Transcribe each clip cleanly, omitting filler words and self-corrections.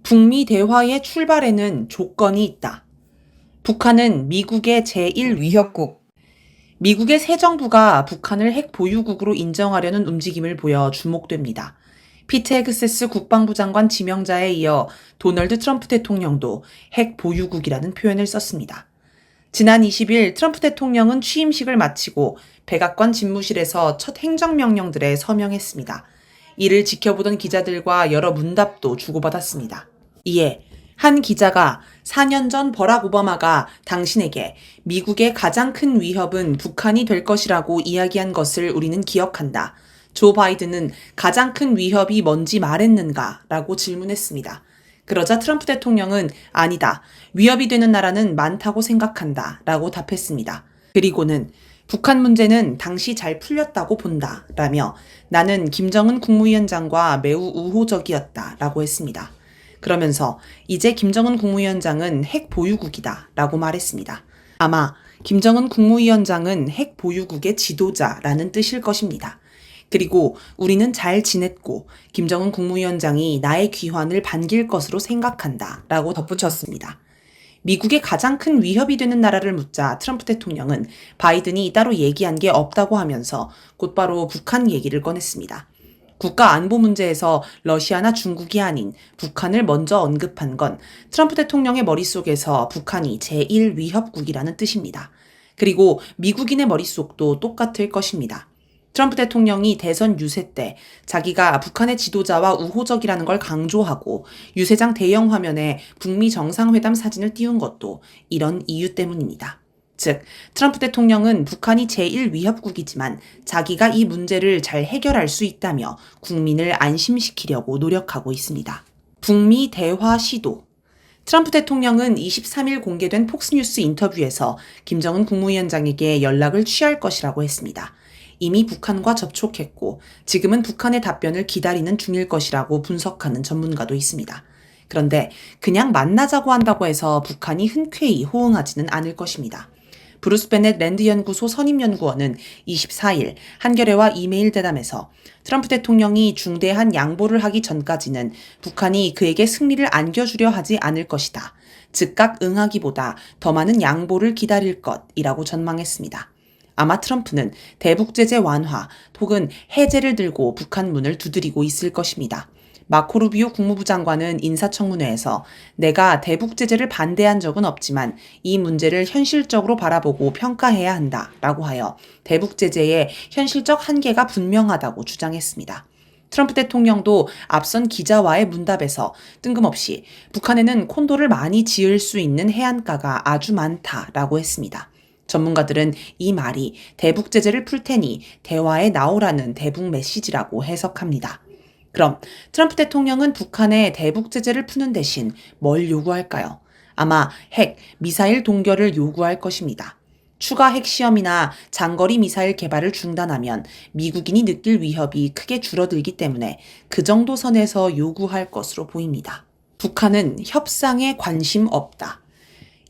북미 대화의 출발에는 조건이 있다. 북한은 미국의 제1위협국. 미국의 새 정부가 북한을 핵 보유국으로 인정하려는 움직임을 보여 주목됩니다. 피트 헥세스 국방부 장관 지명자에 이어 도널드 트럼프 대통령도 핵 보유국이라는 표현을 썼습니다. 지난 20일 트럼프 대통령은 취임식을 마치고 백악관 집무실에서 첫 행정명령들에 서명했습니다. 이를 지켜보던 기자들과 여러 문답도 주고받았습니다. 이에 한 기자가 4년 전 버락 오바마가 당신에게 미국의 가장 큰 위협은 북한이 될 것이라고 이야기한 것을 우리는 기억한다. 조 바이든은 가장 큰 위협이 뭔지 말했는가? 라고 질문했습니다. 그러자 트럼프 대통령은 아니다. 위협이 되는 나라는 많다고 생각한다. 라고 답했습니다. 그리고는 북한 문제는 당시 잘 풀렸다고 본다. 라며 나는 김정은 국무위원장과 매우 우호적이었다. 라고 했습니다. 그러면서 이제 김정은 국무위원장은 핵 보유국이다. 라고 말했습니다. 아마 김정은 국무위원장은 핵 보유국의 지도자라는 뜻일 것입니다. 그리고 우리는 잘 지냈고 김정은 국무위원장이 나의 귀환을 반길 것으로 생각한다. 라고 덧붙였습니다. 미국의 가장 큰 위협이 되는 나라를 묻자 트럼프 대통령은 바이든이 따로 얘기한 게 없다고 하면서 곧바로 북한 얘기를 꺼냈습니다. 국가 안보 문제에서 러시아나 중국이 아닌 북한을 먼저 언급한 건 트럼프 대통령의 머릿속에서 북한이 제1위협국이라는 뜻입니다. 그리고 미국인의 머릿속도 똑같을 것입니다. 트럼프 대통령이 대선 유세 때 자기가 북한의 지도자와 우호적이라는 걸 강조하고 유세장 대형 화면에 북미 정상회담 사진을 띄운 것도 이런 이유 때문입니다. 즉, 트럼프 대통령은 북한이 제1위협국이지만 자기가 이 문제를 잘 해결할 수 있다며 국민을 안심시키려고 노력하고 있습니다. 북미 대화 시도. 트럼프 대통령은 23일 공개된 폭스뉴스 인터뷰에서 김정은 국무위원장에게 연락을 취할 것이라고 했습니다. 이미 북한과 접촉했고 지금은 북한의 답변을 기다리는 중일 것이라고 분석하는 전문가도 있습니다. 그런데 그냥 만나자고 한다고 해서 북한이 흔쾌히 호응하지는 않을 것입니다. 브루스 베넷 랜드 연구소 선임연구원은 24일 한겨레와 이메일 대담에서 트럼프 대통령이 중대한 양보를 하기 전까지는 북한이 그에게 승리를 안겨주려 하지 않을 것이다. 즉각 응하기보다 더 많은 양보를 기다릴 것이라고 전망했습니다. 아마 트럼프는 대북 제재 완화 혹은 해제를 들고 북한 문을 두드리고 있을 것입니다. 마코 루비오 국무부 장관은 인사청문회에서 내가 대북 제재를 반대한 적은 없지만 이 문제를 현실적으로 바라보고 평가해야 한다라고 하여 대북 제재의 현실적 한계가 분명하다고 주장했습니다. 트럼프 대통령도 앞선 기자와의 문답에서 뜬금없이 북한에는 콘도를 많이 지을 수 있는 해안가가 아주 많다라고 했습니다. 전문가들은 이 말이 대북 제재를 풀 테니 대화에 나오라는 대북 메시지라고 해석합니다. 그럼 트럼프 대통령은 북한에 대북 제재를 푸는 대신 뭘 요구할까요? 아마 핵, 미사일 동결을 요구할 것입니다. 추가 핵시험이나 장거리 미사일 개발을 중단하면 미국인이 느낄 위협이 크게 줄어들기 때문에 그 정도 선에서 요구할 것으로 보입니다. 북한은 협상에 관심 없다.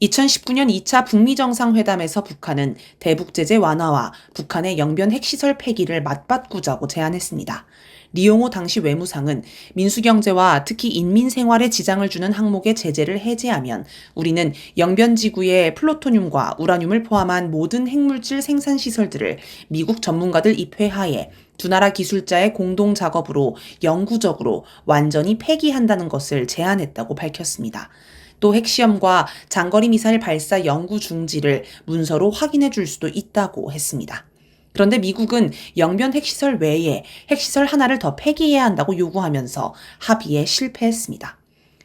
2019년 2차 북미 정상회담에서 북한은 대북 제재 완화와 북한의 영변 핵시설 폐기를 맞바꾸자고 제안했습니다. 리용호 당시 외무상은 민수경제와 특히 인민 생활에 지장을 주는 항목의 제재를 해제하면 우리는 영변지구의 플루토늄과 우라늄을 포함한 모든 핵물질 생산 시설들을 미국 전문가들 입회하에 두 나라 기술자의 공동 작업으로 영구적으로 완전히 폐기한다는 것을 제안했다고 밝혔습니다. 또 핵시험과 장거리 미사일 발사 연구 중지를 문서로 확인해 줄 수도 있다고 했습니다. 그런데 미국은 영변 핵시설 외에 핵시설 하나를 더 폐기해야 한다고 요구하면서 합의에 실패했습니다.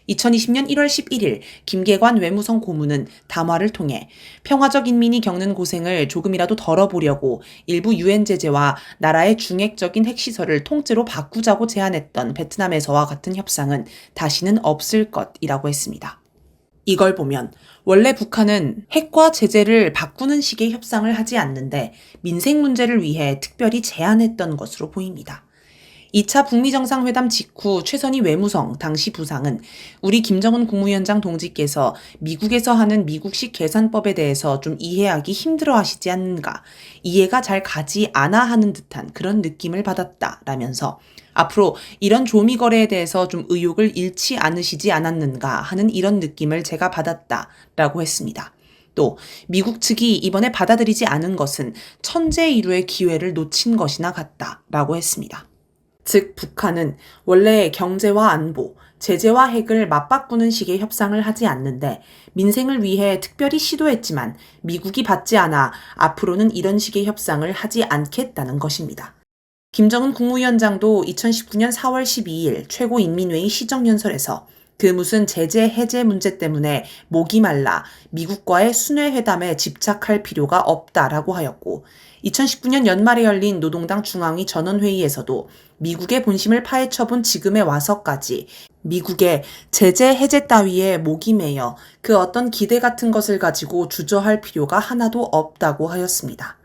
2020년 1월 11일 김계관 외무성 고문은 담화를 통해 평화적 인민이 겪는 고생을 조금이라도 덜어보려고 일부 유엔 제재와 나라의 중핵적인 핵시설을 통째로 바꾸자고 제안했던 베트남에서와 같은 협상은 다시는 없을 것이라고 했습니다. 이걸 보면 원래 북한은 핵과 제재를 바꾸는 식의 협상을 하지 않는데 민생 문제를 위해 특별히 제안했던 것으로 보입니다. 2차 북미 정상회담 직후 최선희 외무성 당시 부상은 우리 김정은 국무위원장 동지께서 미국에서 하는 미국식 계산법에 대해서 좀 이해하기 힘들어 하시지 않는가, 이해가 잘 가지 않아 하는 듯한 그런 느낌을 받았다라면서 앞으로 이런 조미 거래에 대해서 좀 의욕을 잃지 않으시지 않았는가 하는 이런 느낌을 제가 받았다라고 했습니다. 또 미국 측이 이번에 받아들이지 않은 것은 천재일우의 기회를 놓친 것이나 같다라고 했습니다. 즉 북한은 원래 경제와 안보, 제재와 핵을 맞바꾸는 식의 협상을 하지 않는데 민생을 위해 특별히 시도했지만 미국이 받지 않아 앞으로는 이런 식의 협상을 하지 않겠다는 것입니다. 김정은 국무위원장도 2019년 4월 12일 최고인민회의 시정연설에서 그 무슨 제재 해제 문제 때문에 목이 말라 미국과의 순회회담에 집착할 필요가 없다라고 하였고, 2019년 연말에 열린 노동당 중앙위 전원회의에서도 미국의 본심을 파헤쳐본 지금에 와서까지 미국의 제재 해제 따위에 목이 메여 그 어떤 기대 같은 것을 가지고 주저할 필요가 하나도 없다고 하였습니다.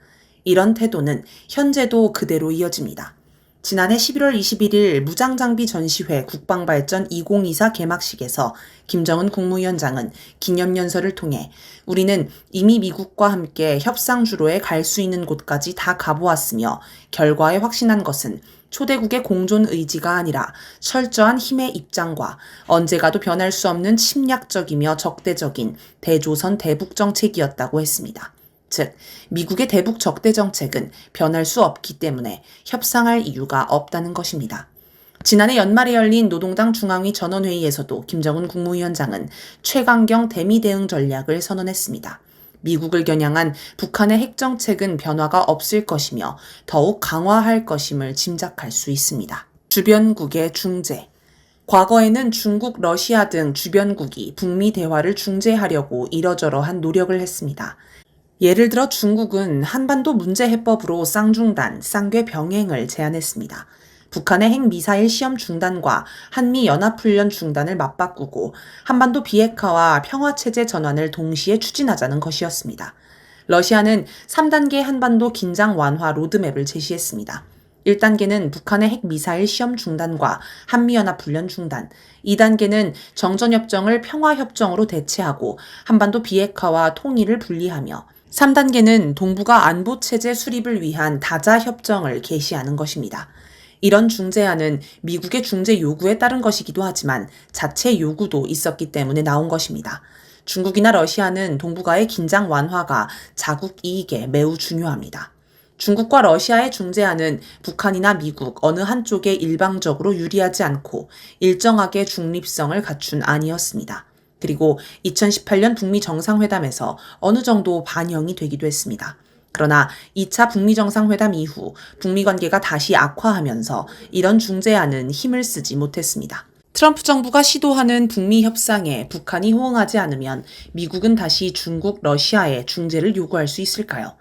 이런 태도는 현재도 그대로 이어집니다. 지난해 11월 21일 무장장비 전시회 국방발전 2024 개막식에서 김정은 국무위원장은 기념연설을 통해 우리는 이미 미국과 함께 협상주로에 갈 수 있는 곳까지 다 가보았으며 결과에 확신한 것은 초대국의 공존 의지가 아니라 철저한 힘의 입장과 언제 가도 변할 수 없는 침략적이며 적대적인 대조선 대북 정책이었다고 했습니다. 즉, 미국의 대북 적대 정책은 변할 수 없기 때문에 협상할 이유가 없다는 것입니다. 지난해 연말에 열린 노동당 중앙위 전원회의에서도 김정은 국무위원장은 최강경 대미 대응 전략을 선언했습니다. 미국을 겨냥한 북한의 핵 정책은 변화가 없을 것이며 더욱 강화할 것임을 짐작할 수 있습니다. 주변국의 중재. 과거에는 중국, 러시아 등 주변국이 북미 대화를 중재하려고 이러저러한 노력을 했습니다. 예를 들어 중국은 한반도 문제 해법으로 쌍중단, 쌍궤 병행을 제안했습니다. 북한의 핵미사일 시험 중단과 한미 연합훈련 중단을 맞바꾸고 한반도 비핵화와 평화체제 전환을 동시에 추진하자는 것이었습니다. 러시아는 3단계 한반도 긴장 완화 로드맵을 제시했습니다. 1단계는 북한의 핵미사일 시험 중단과 한미연합훈련 중단, 2단계는 정전협정을 평화협정으로 대체하고 한반도 비핵화와 통일을 분리하며 3단계는 동북아 안보체제 수립을 위한 다자협정을 개시하는 것입니다. 이런 중재안은 미국의 중재 요구에 따른 것이기도 하지만 자체 요구도 있었기 때문에 나온 것입니다. 중국이나 러시아는 동북아의 긴장 완화가 자국 이익에 매우 중요합니다. 중국과 러시아의 중재안은 북한이나 미국 어느 한쪽에 일방적으로 유리하지 않고 일정하게 중립성을 갖춘 안이었습니다. 그리고 2018년 북미 정상회담에서 어느 정도 반영이 되기도 했습니다. 그러나 2차 북미 정상회담 이후 북미 관계가 다시 악화하면서 이런 중재안은 힘을 쓰지 못했습니다. 트럼프 정부가 시도하는 북미 협상에 북한이 호응하지 않으면 미국은 다시 중국, 러시아에 중재를 요구할 수 있을까요?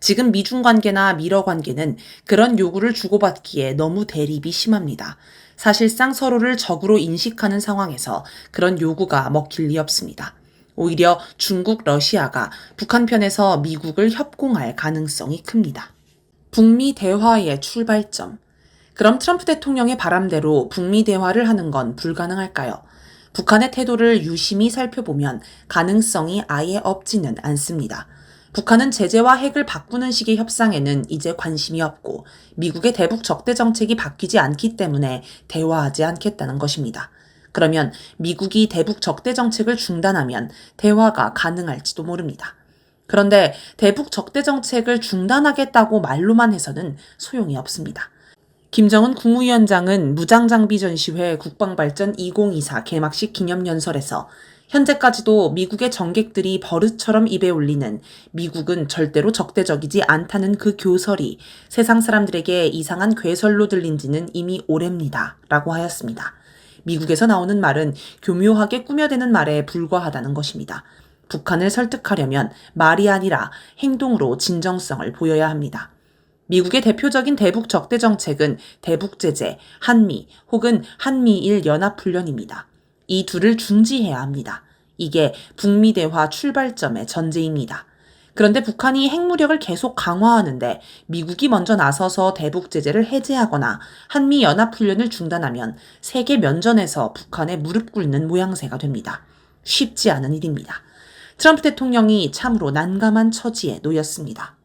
지금 미중 관계나 미러 관계는 그런 요구를 주고받기에 너무 대립이 심합니다. 사실상 서로를 적으로 인식하는 상황에서 그런 요구가 먹힐 리 없습니다. 오히려 중국, 러시아가 북한 편에서 미국을 협공할 가능성이 큽니다. 북미 대화의 출발점. 그럼 트럼프 대통령의 바람대로 북미 대화를 하는 건 불가능할까요? 북한의 태도를 유심히 살펴보면 가능성이 아예 없지는 않습니다. 북한은 제재와 핵을 바꾸는 식의 협상에는 이제 관심이 없고 미국의 대북 적대 정책이 바뀌지 않기 때문에 대화하지 않겠다는 것입니다. 그러면 미국이 대북 적대 정책을 중단하면 대화가 가능할지도 모릅니다. 그런데 대북 적대 정책을 중단하겠다고 말로만 해서는 소용이 없습니다. 김정은 국무위원장은 무장장비 전시회 국방발전 2024 개막식 기념연설에서 현재까지도 미국의 정객들이 버릇처럼 입에 올리는 미국은 절대로 적대적이지 않다는 그 교설이 세상 사람들에게 이상한 괴설로 들린 지는 이미 오래입니다. 라고 하였습니다. 미국에서 나오는 말은 교묘하게 꾸며대는 말에 불과하다는 것입니다. 북한을 설득하려면 말이 아니라 행동으로 진정성을 보여야 합니다. 미국의 대표적인 대북 적대 정책은 대북 제재, 한미 혹은 한미일 연합훈련입니다. 이 둘을 중지해야 합니다. 이게 북미 대화 출발점의 전제입니다. 그런데 북한이 핵무력을 계속 강화하는데 미국이 먼저 나서서 대북 제재를 해제하거나 한미 연합훈련을 중단하면 세계 면전에서 북한에 무릎 꿇는 모양새가 됩니다. 쉽지 않은 일입니다. 트럼프 대통령이 참으로 난감한 처지에 놓였습니다.